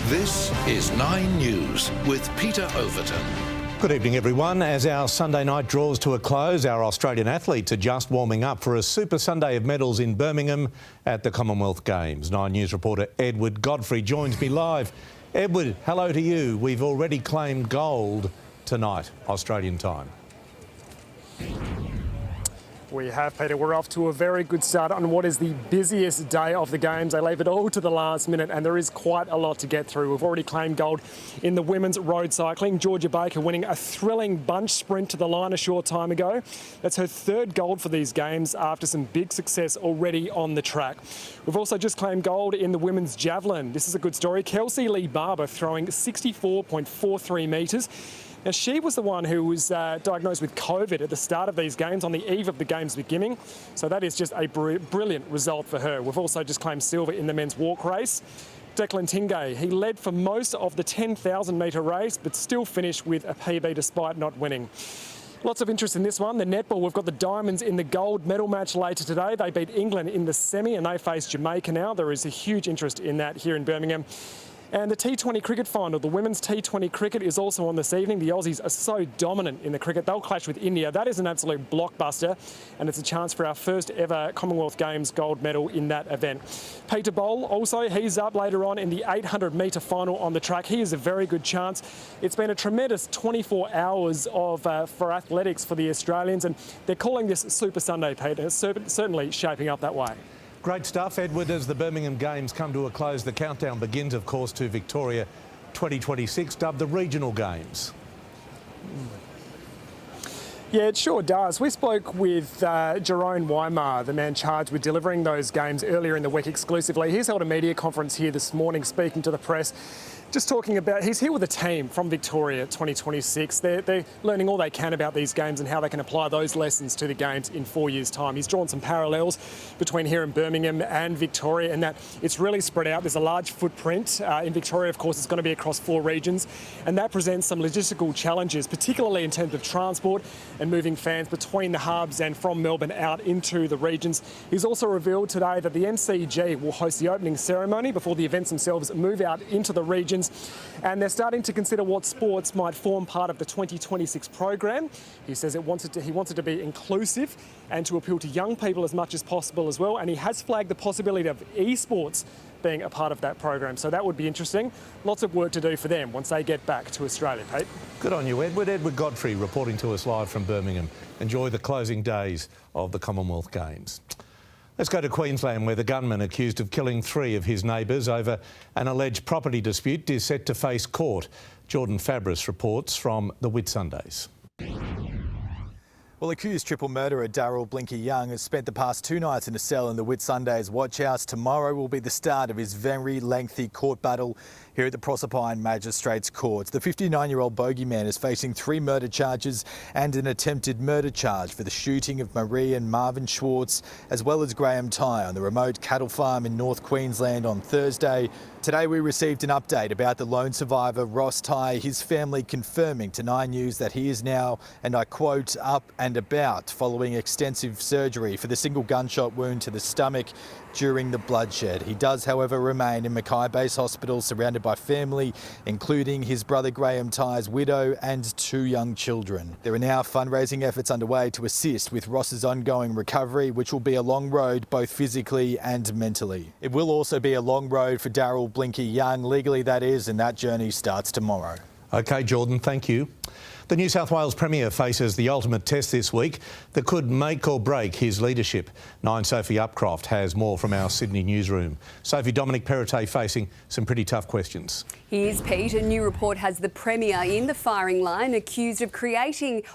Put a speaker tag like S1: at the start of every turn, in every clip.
S1: This is 9 News with Peter Overton.
S2: Good evening, everyone. As our Sunday night draws to a close, our Australian athletes are just warming up for a Super Sunday of medals in Birmingham at the Commonwealth Games. 9 News reporter Edward Godfrey joins me live. Edward, hello to you. We've already claimed gold tonight, Australian time.
S3: We have, Peter. We're off to a very good start on what is the busiest day of the Games. They leave it all to the last minute and there is quite a lot to get through. We've already claimed gold in the women's road cycling. Georgia Baker winning a thrilling bunch sprint to the line a short time ago. That's her third gold for these Games after some big success already on the track. We've also just claimed gold in the women's javelin. This is a good story. Kelsey Lee Barber throwing 64.43 metres. Now, she was the one who was diagnosed with COVID at the start of these Games, on the eve of the Games beginning. So that is just a brilliant result for her. We've also just claimed silver in the men's walk race. Declan Tingay, he led for most of the 10,000 metre race, but still finished with a PB despite not winning. Lots of interest in this one. The netball, we've got the Diamonds in the gold medal match later today. They beat England in the semi and they face Jamaica now. There is a huge interest in that here in Birmingham. And the T20 cricket final, the women's T20 cricket is also on this evening. The Aussies are so dominant in the cricket. They'll clash with India. That is an absolute blockbuster. And it's a chance for our first ever Commonwealth Games gold medal in that event. Peter Bowl also, he's up later on in the 800 metre final on the track. He is a very good chance. It's been a tremendous 24 hours for athletics for the Australians. And they're calling this Super Sunday, Peter. It's certainly shaping up that way.
S2: Great stuff, Edward. As the Birmingham Games come to a close, the countdown begins, of course, to Victoria 2026, dubbed the Regional Games.
S3: Yeah, it sure does. We spoke with Jerome Weimar, the man charged with delivering those Games earlier in the week exclusively. He's held a media conference here this morning speaking to the press. Just talking about, he's here with a team from Victoria 2026. They're learning all they can about these Games and how they can apply those lessons to the Games in 4 years' time. He's drawn some parallels between here in Birmingham and Victoria, and that it's really spread out. There's a large footprint. In Victoria, of course, it's going to be across 4 regions, and that presents some logistical challenges, particularly in terms of transport and moving fans between the hubs and from Melbourne out into the regions. He's also revealed today that the MCG will host the opening ceremony before the events themselves move out into the regions. And they're starting to consider what sports might form part of the 2026 program. He says he wants it to be inclusive and to appeal to young people as much as possible as well. And he has flagged the possibility of esports being a part of that program. So that would be interesting. Lots of work to do for them once they get back to Australia, Pete.
S2: Good on you, Edward. Edward Godfrey reporting to us live from Birmingham. Enjoy the closing days of the Commonwealth Games. Let's go to Queensland, where the gunman accused of killing 3 of his neighbours over an alleged property dispute is set to face court. Jordan Fabris reports from the Whitsundays.
S4: Well, accused triple murderer Daryl Blinky Young has spent the past 2 nights in a cell in the Whitsundays watch house. Tomorrow will be the start of his very lengthy court battle here at the Proserpine Magistrates Court. The 59-year-old bogeyman is facing 3 murder charges and an attempted murder charge for the shooting of Marie and Marvin Schwartz, as well as Graham Tye on the remote cattle farm in North Queensland on Thursday. Today we received an update about the lone survivor Ross Tye, his family confirming to 9 News that he is now, and I quote, up and about following extensive surgery for the single gunshot wound to the stomach during the bloodshed. He does, however, remain in Mackay Base Hospital surrounded by family, including his brother Graham Tye's widow and 2 young children. There are now fundraising efforts underway to assist with Ross's ongoing recovery, which will be a long road both physically and mentally. It will also be a long road for Daryl Blinky Young, legally that is, and that journey starts tomorrow.
S2: OK, Jordan, thank you. The New South Wales Premier faces the ultimate test this week that could make or break his leadership. 9's Sophie Upcroft has more from our Sydney newsroom. Sophie, Dominic Perrottet facing some pretty tough questions.
S5: Here's Pete. A new report has the Premier in the firing line, accused of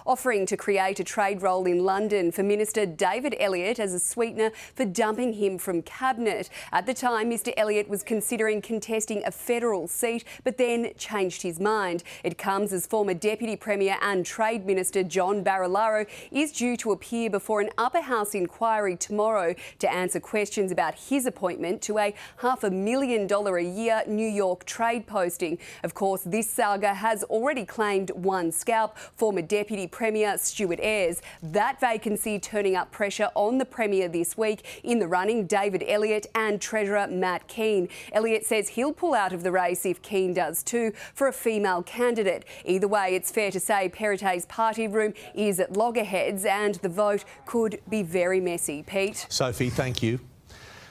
S5: offering to create a trade role in London for Minister David Elliott as a sweetener for dumping him from Cabinet. At the time, Mr Elliott was considering contesting a federal seat, but then changed his mind. It comes as former Deputy Premier Premier and Trade Minister John Barilaro is due to appear before an upper house inquiry tomorrow to answer questions about his appointment to a $500,000 a year New York trade posting. Of course, this saga has already claimed one scalp, former Deputy Premier Stuart Ayres. That vacancy turning up pressure on the Premier this week. In the running, David Elliott and Treasurer Matt Keane. Elliott says he'll pull out of the race if Keane does too for a female candidate. Either way, it's fair to say Peritet's party room is at loggerheads and the vote could be very messy. Pete?
S2: Sophie, thank you.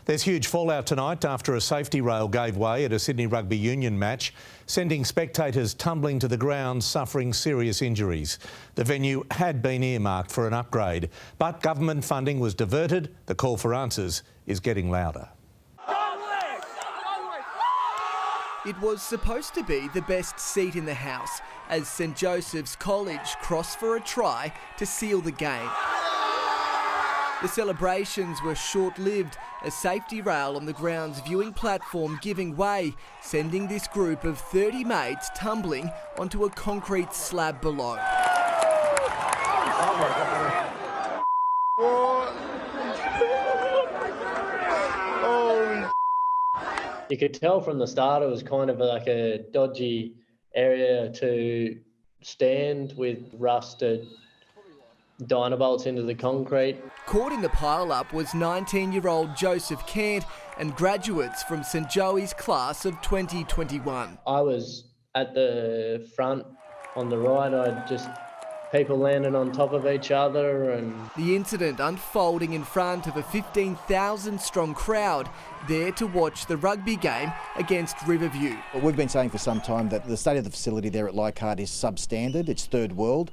S2: There's huge fallout tonight after a safety rail gave way at a Sydney Rugby Union match, sending spectators tumbling to the ground, suffering serious injuries. The venue had been earmarked for an upgrade, but government funding was diverted. The call for answers is getting louder.
S6: It was supposed to be the best seat in the house as St Joseph's College crossed for a try to seal the game. The celebrations were short-lived, a safety rail on the ground's viewing platform giving way, sending this group of 30 mates tumbling onto a concrete slab below.
S7: You could tell from the start it was kind of like a dodgy area to stand with rusted dynabolts into the concrete.
S6: Caught in the pile-up was 19-year-old Joseph Kent and graduates from St Joey's class of 2021.
S7: I was at the front on the right. I just people landing on top of each other and...
S6: The incident unfolding in front of a 15,000-strong crowd there to watch the rugby game against Riverview.
S8: Well, we've been saying for some time that the state of the facility there at Leichhardt is substandard, it's third world,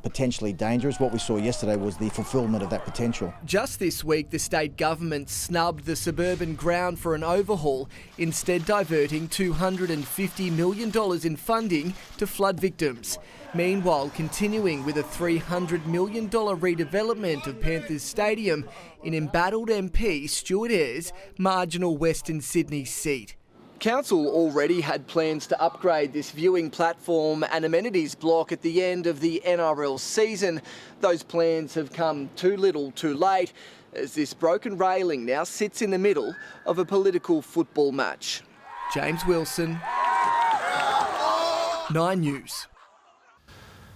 S8: potentially dangerous. What we saw yesterday was the fulfilment of that potential.
S6: Just this week, the state government snubbed the suburban ground for an overhaul, instead diverting $250 million in funding to flood victims. Meanwhile, continuing with a $300 million redevelopment of Panthers Stadium in embattled MP Stuart Ayres' marginal Western Sydney seat. Council already had plans to upgrade this viewing platform and amenities block at the end of the NRL season. Those plans have come too little too late, as this broken railing now sits in the middle of a political football match. James Wilson, 9 News.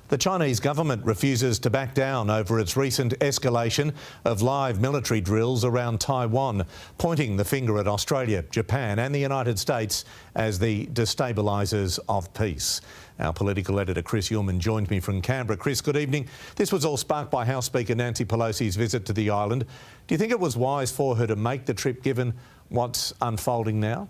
S2: The Chinese government refuses to back down over its recent escalation of live military drills around Taiwan, pointing the finger at Australia, Japan and the United States as the destabilisers of peace. Our political editor Chris Uhlmann joined me from Canberra. Chris, good evening. This was all sparked by House Speaker Nancy Pelosi's visit to the island. Do you think it was wise for her to make the trip given what's unfolding now?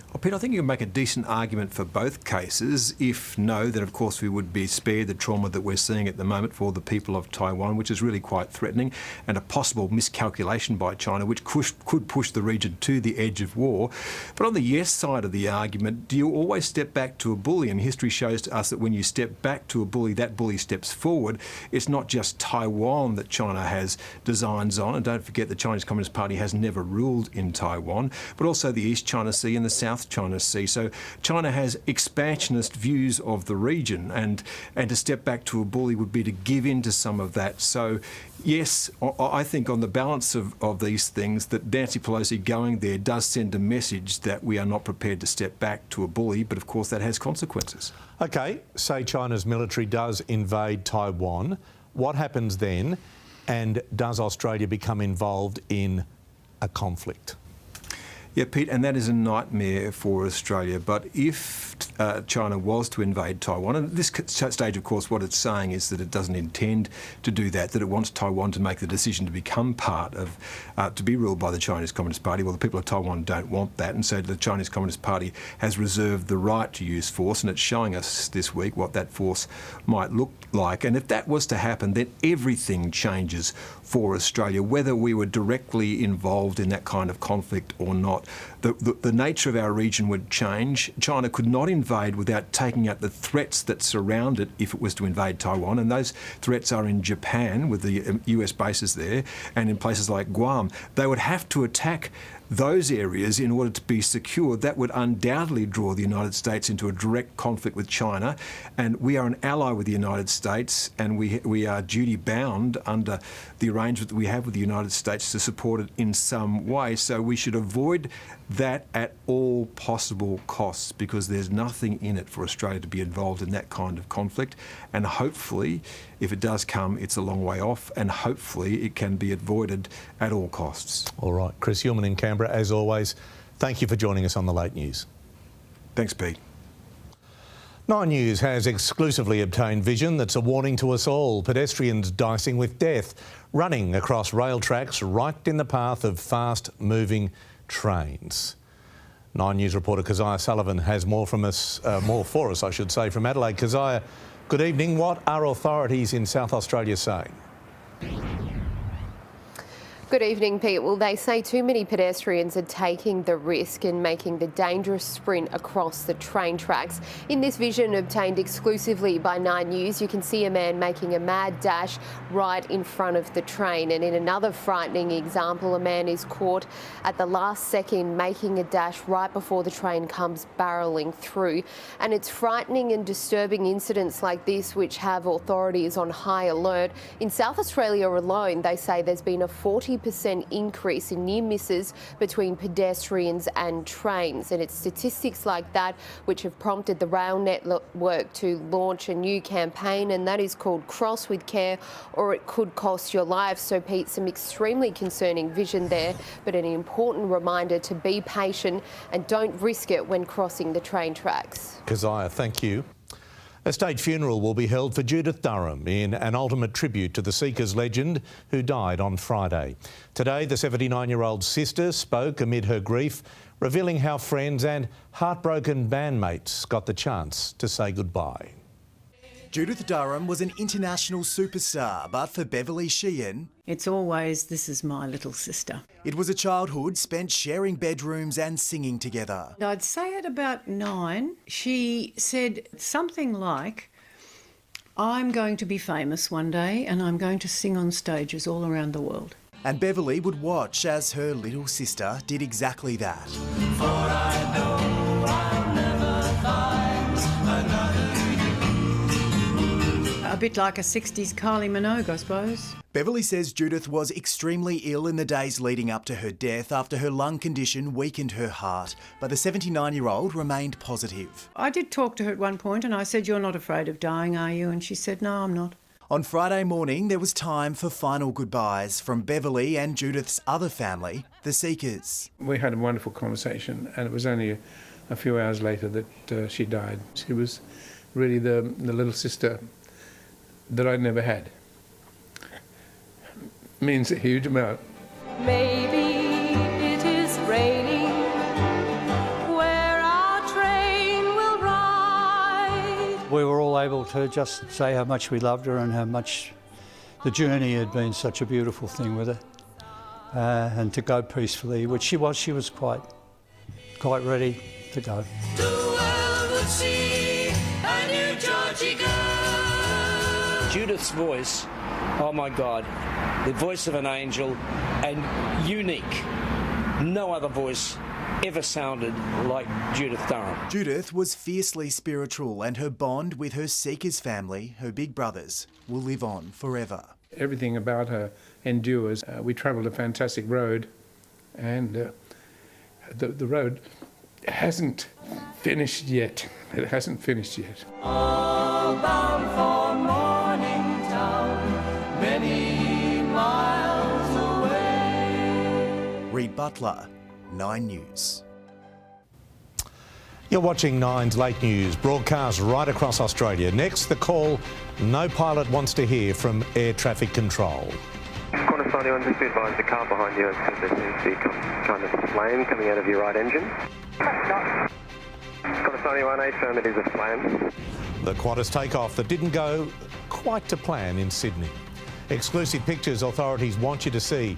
S9: Well, Pete, I think you can make a decent argument for both cases. If no, then of course we would be spared the trauma that we're seeing at the moment for the people of Taiwan, which is really quite threatening, and a possible miscalculation by China, which could push the region to the edge of war. But on the yes side of the argument, do you always step back to a bully? And history shows to us that when you step back to a bully, that bully steps forward. It's not just Taiwan that China has designs on, and don't forget the Chinese Communist Party has never ruled in Taiwan, but also the East China Sea and the South China Sea. So China has expansionist views of the region, and to step back to a bully would be to give in to some of that. So yes, I think on the balance of these things, that Nancy Pelosi going there does send a message that we are not prepared to step back to a bully, but of course that has consequences. OK, say China's military does invade Taiwan. What happens then, and does Australia become involved in a conflict? Yeah, Pete, and that is a nightmare for Australia. But if China was to invade Taiwan, and at this stage, of course, what it's saying is that it doesn't intend to do that, that it wants Taiwan to make the decision to become part of, to be ruled by the Chinese Communist Party. Well, the people of Taiwan don't want that, and so the Chinese Communist Party has reserved the right to use force, and it's showing us this week what that force might look like. And if that was to happen, then everything changes for Australia, whether we were directly involved in that kind of conflict or not. the nature of our region would change. China could not invade without taking out the threats that surround it if it was to invade Taiwan, and those threats are in Japan with the US bases there and in places like Guam. They would have to attack those areas in order to be secure. That would undoubtedly draw the United States into a direct conflict with China, and we are an ally with the United States, and we are duty bound under the arrangement that we have with the United States to support it in some way. So we should avoid that at all possible costs, because there's nothing in it for Australia to be involved in that kind of conflict. And hopefully, if it does come, it's a long way off, and hopefully it can be avoided at all costs.
S2: All right, Chris Hillman in Canberra, as always, thank you for joining us on the Late News.
S9: Thanks, Pete.
S2: 9 News has exclusively obtained vision that's a warning to us all. Pedestrians dicing with death, running across rail tracks right in the path of fast-moving trains. 9 News reporter Keziah Sullivan has more for us, from Adelaide. Keziah, good evening. What are authorities in South Australia saying?
S10: Good evening, Pete. Well, they say too many pedestrians are taking the risk and making the dangerous sprint across the train tracks. In this vision obtained exclusively by 9 News, you can see a man making a mad dash right in front of the train. And in another frightening example, a man is caught at the last second making a dash right before the train comes barrelling through. And it's frightening and disturbing incidents like this which have authorities on high alert. In South Australia alone, they say there's been a 40% increase in near misses between pedestrians and trains, and it's statistics like that which have prompted the rail network to launch a new campaign, and that is called Cross with Care, or it could cost your life. So Pete, some extremely concerning vision there, but an important reminder to be patient and don't risk it when crossing the train tracks.
S2: Keziah, thank you. A state funeral will be held for Judith Durham in an ultimate tribute to the Seekers legend who died on Friday. Today, the 79-year-old sister spoke amid her grief, revealing how friends and heartbroken bandmates got the chance to say goodbye.
S11: Judith Durham was an international superstar, but for Beverly Sheehan,
S12: it's always, this is my little sister.
S11: It was a childhood spent sharing bedrooms and singing together.
S12: I'd say at about 9, she said something like, I'm going to be famous one day and I'm going to sing on stages all around the world.
S11: And Beverly would watch as her little sister did exactly that. For I know I'll never find another.
S12: A bit like a 60s Kylie Minogue, I suppose.
S11: Beverly says Judith was extremely ill in the days leading up to her death after her lung condition weakened her heart, but the 79-year-old remained positive.
S12: I did talk to her at one point and I said, "You're not afraid of dying, are you?" And she said, "No, I'm not."
S11: On Friday morning, there was time for final goodbyes from Beverly and Judith's other family, the Seekers.
S13: We had a wonderful conversation, and it was only a few hours later that she died. She was really the little sister that I'd never had. Means a huge amount.
S14: Maybe it is raining where our train will ride.
S15: We were all able to just say how much we loved her and how much the journey had been such a beautiful thing with her, and to go peacefully, which she was quite ready to go.
S14: The world would see a new Georgie girl.
S16: Judith's voice, oh my God, the voice of an angel, and unique. No other voice ever sounded like Judith Durham.
S11: Judith was fiercely spiritual, and her bond with her Seekers family, her big brothers, will live on forever.
S13: Everything about her endures. We travelled a fantastic road, and the road hasn't finished yet. It hasn't finished yet.
S14: All bound for morning town, many miles away.
S11: Reed Butler, 9 News.
S2: You're watching 9's Late News, broadcast right across Australia. Next, the call no pilot wants to hear from air traffic control.
S17: Qantas 91, just be advised the car behind you has said there seems to be kind of flame coming out of your right engine. Qantas 91, affirm it is a flame.
S2: The Qantas takeoff that didn't go quite to plan in Sydney. Exclusive pictures authorities want you to see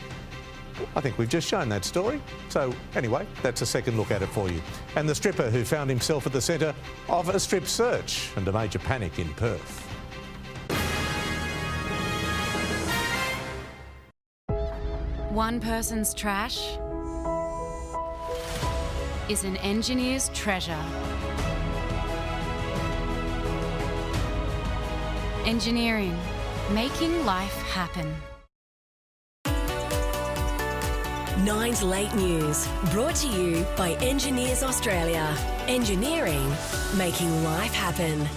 S2: I think we've just shown that story. So anyway, that's a second look at it for you. And the stripper who found himself at the centre of a strip search and a major panic in Perth.
S18: One person's trash is an engineer's treasure. Engineering, making life happen.
S19: Nine's Late News, brought to you by Engineers Australia. Engineering, making life happen.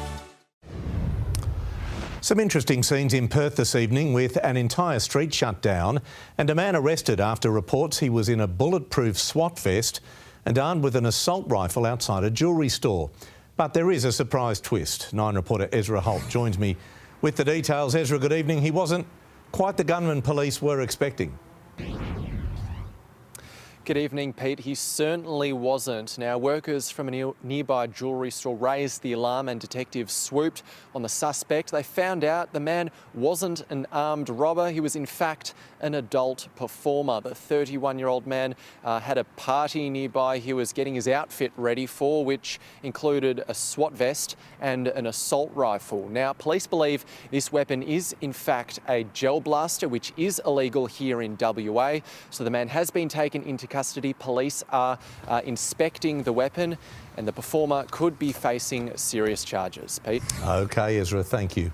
S2: Some interesting scenes in Perth this evening with an entire street shut down and a man arrested after reports he was in a bulletproof SWAT vest and armed with an assault rifle outside a jewellery store. But there is a surprise twist. Nine reporter Ezra Holt joins me with the details. Ezra, good evening. He wasn't quite the gunman police were expecting.
S20: Good evening, Pete. He certainly wasn't. Now, workers from a nearby jewellery store raised the alarm and detectives swooped on the suspect. They found out the man wasn't an armed robber. He was, in fact, an adult performer. The 31-year-old man had a party nearby he was getting his outfit ready for, which included a SWAT vest and an assault rifle. Now, police believe this weapon is, in fact, a gel blaster, which is illegal here in WA. So the man has been taken into custody. Police are inspecting the weapon and the performer could be facing serious charges. Pete?
S2: OK, Ezra, thank you.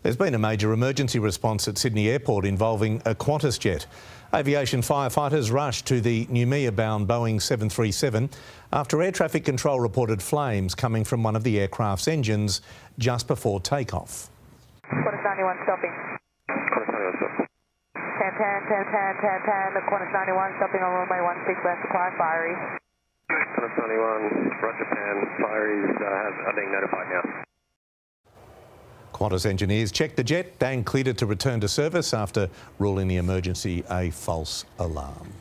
S2: There's been a major emergency response at Sydney Airport involving a Qantas jet. Aviation firefighters rushed to the Noumea-bound Boeing 737 after air traffic control reported flames coming from one of the aircraft's engines just before takeoff.
S21: Qantas 91 stopping.
S17: Qantas 91 stopping.
S21: 10, the Qantas 91 stopping on runway 16 left, supply fire east.
S17: Qantas 91, Roger Pan, fire is are being notified now.
S2: Qantas engineers checked the jet and cleared it to return to service after ruling the emergency a false alarm.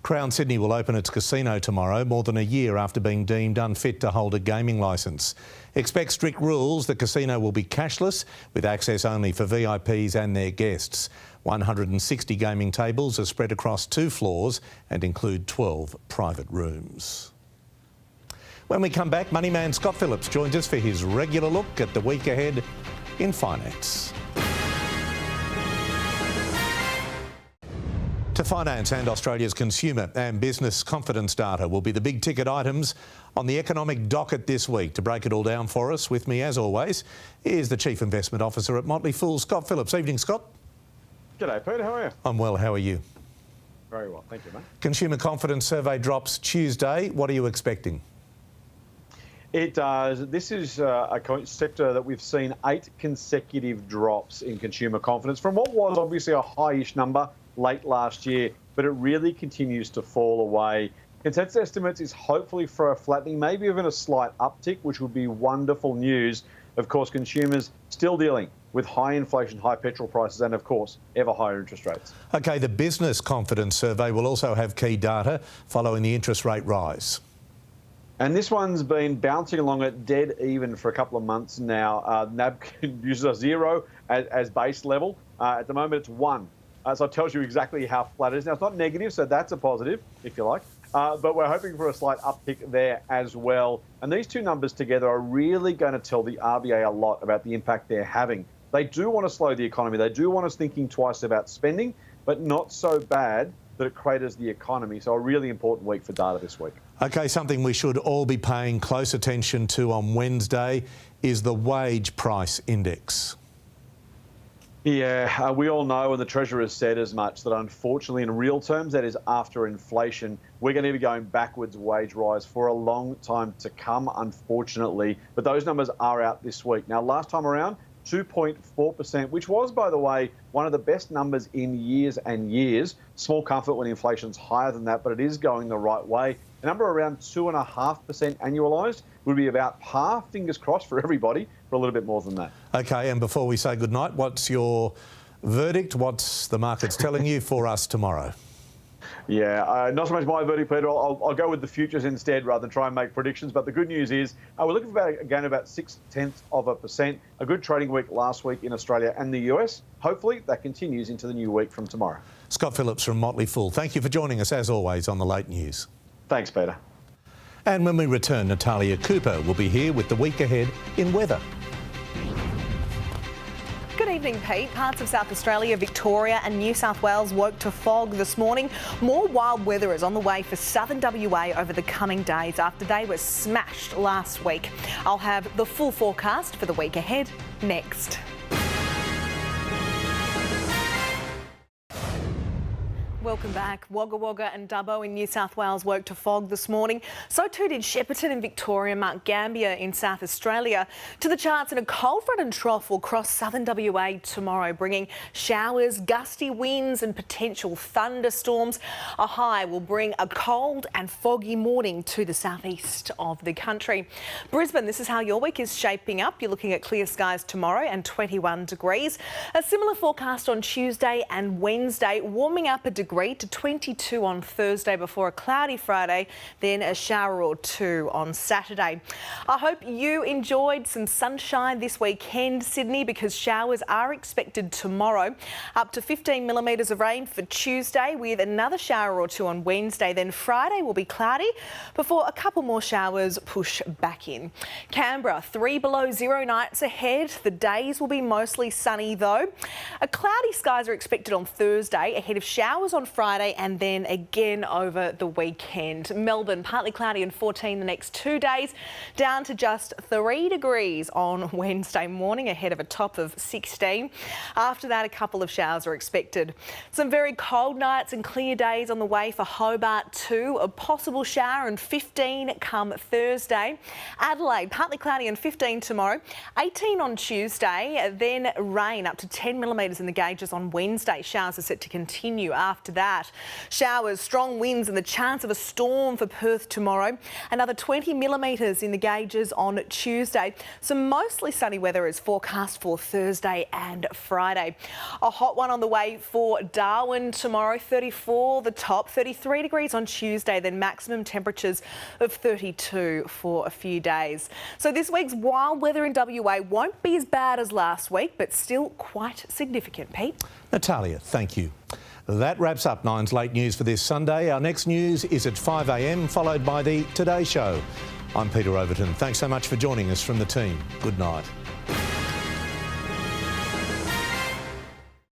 S2: Crown Sydney will open its casino tomorrow, more than a year after being deemed unfit to hold a gaming licence. Expect strict rules. The casino will be cashless, with access only for VIPs and their guests. 160 gaming tables are spread across 2 floors and include 12 private rooms. When we come back, Moneyman Scott Phillips joins us for his regular look at the week ahead in finance. To finance and Australia's consumer and business confidence data will be the big ticket items on the economic docket this week. To break it all down for us, with me as always, is the Chief Investment Officer at Motley Fool, Scott Phillips. Evening, Scott.
S22: G'day, Peter. How are you?
S2: I'm well. How are you?
S22: Very well. Thank you, mate.
S2: Consumer confidence survey drops Tuesday. What are you expecting?
S22: It does. This is a sector that we've seen 8 consecutive drops in consumer confidence from what was obviously a high-ish number late last year, but it really continues to fall away. Consensus estimates is hopefully for a flattening, maybe even a slight uptick, which would be wonderful news. Of course, consumers still dealing with high inflation, high petrol prices and, of course, ever higher interest rates. OK, the business confidence survey will also have key data following the interest rate rise. And this one's been bouncing along at dead even for a couple of months now. NAB uses a 0 as base level. At the moment, it's 1. So it tells you exactly how flat it is. Now, it's not negative, so that's a positive, if you like. But we're hoping for a slight uptick there as well. And these two numbers together are really going to tell the RBA a lot about the impact they're having. They do want to slow the economy. They do want us thinking twice about spending, but not so bad that it craters the economy. So a really important week for data this week. OK, something we should all be paying close attention to on Wednesday is the wage price index. Yeah, we all know, and the Treasurer has said as much, that unfortunately in real terms, that is after inflation, we're going to be going backwards wage rise for a long time to come, unfortunately. But those numbers are out this week. Now, last time around, 2.4%, which was, by the way, one of the best numbers in years and years. Small comfort when inflation's higher than that, but it is going the right way. A number around 2.5% annualised would be about par, fingers crossed for everybody, for a little bit more than that. OK, and before we say goodnight, what's your verdict? What's the markets telling you for us tomorrow? Yeah, not so much my verdict, Peter. I'll go with the futures instead rather than try and make predictions. But the good news is we're looking for a gain of about 0.6%. A good trading week last week in Australia and the US. hopefully that continues into the new week from tomorrow.
S2: Scott Phillips from Motley Fool, thank you for joining us as always on the Late News.
S22: Thanks, Peter.
S2: And when we return, Natalia Cooper will be here with the week ahead in weather.
S1: Good evening, Pete. Parts of South Australia, Victoria and New South Wales woke to fog this morning. More wild weather is on the way for southern WA over the coming days after they were smashed last week. I'll have the full forecast for the week ahead next. Welcome back. Wagga Wagga and Dubbo in New South Wales woke to fog this morning. So too did Shepparton in Victoria, Mount Gambier in South Australia. To the charts, and a cold front and trough will cross southern WA tomorrow, bringing showers, gusty winds and potential thunderstorms. A high will bring a cold and foggy morning to the southeast of the country. Brisbane, this is how your week is shaping up. You're looking at clear skies tomorrow and 21 degrees. A similar forecast on Tuesday and Wednesday, warming up a degree to 22 on Thursday before a cloudy Friday, then a shower or two on Saturday. I hope you enjoyed some sunshine this weekend, Sydney, because showers are expected tomorrow. Up to 15 millimetres of rain for Tuesday, with another shower or two on Wednesday. Then Friday will be cloudy before a couple more showers push back in. Canberra, 3 below zero nights ahead. The days will be mostly sunny though. A cloudy skies are expected on Thursday ahead of showers on Friday and then again over the weekend. Melbourne, partly cloudy and 14 the next 2 days, down to just 3 degrees on Wednesday morning ahead of a top of 16. After that, a couple of showers are expected. Some very cold nights and clear days on the way for Hobart too. A possible shower and 15 come Thursday. Adelaide, partly cloudy and 15 tomorrow. 18 on Tuesday, then rain up to 10 millimetres in the gauges on Wednesday. Showers are set to continue after that. Showers, strong winds and the chance of a storm for Perth tomorrow. Another 20 millimetres in the gauges on Tuesday. Some mostly sunny weather is forecast for Thursday and Friday. A hot one on the way for Darwin tomorrow, 34 the top, 33 degrees on Tuesday, then maximum temperatures of 32 for a few days. So this week's wild weather in WA won't be as bad as last week, but still quite significant, Pete.
S2: Natalia, thank you. That wraps up Nine's Late News for this Sunday. Our next news is at 5 a.m, followed by the Today Show. I'm Peter Overton. Thanks so much for joining us from the team. Good night.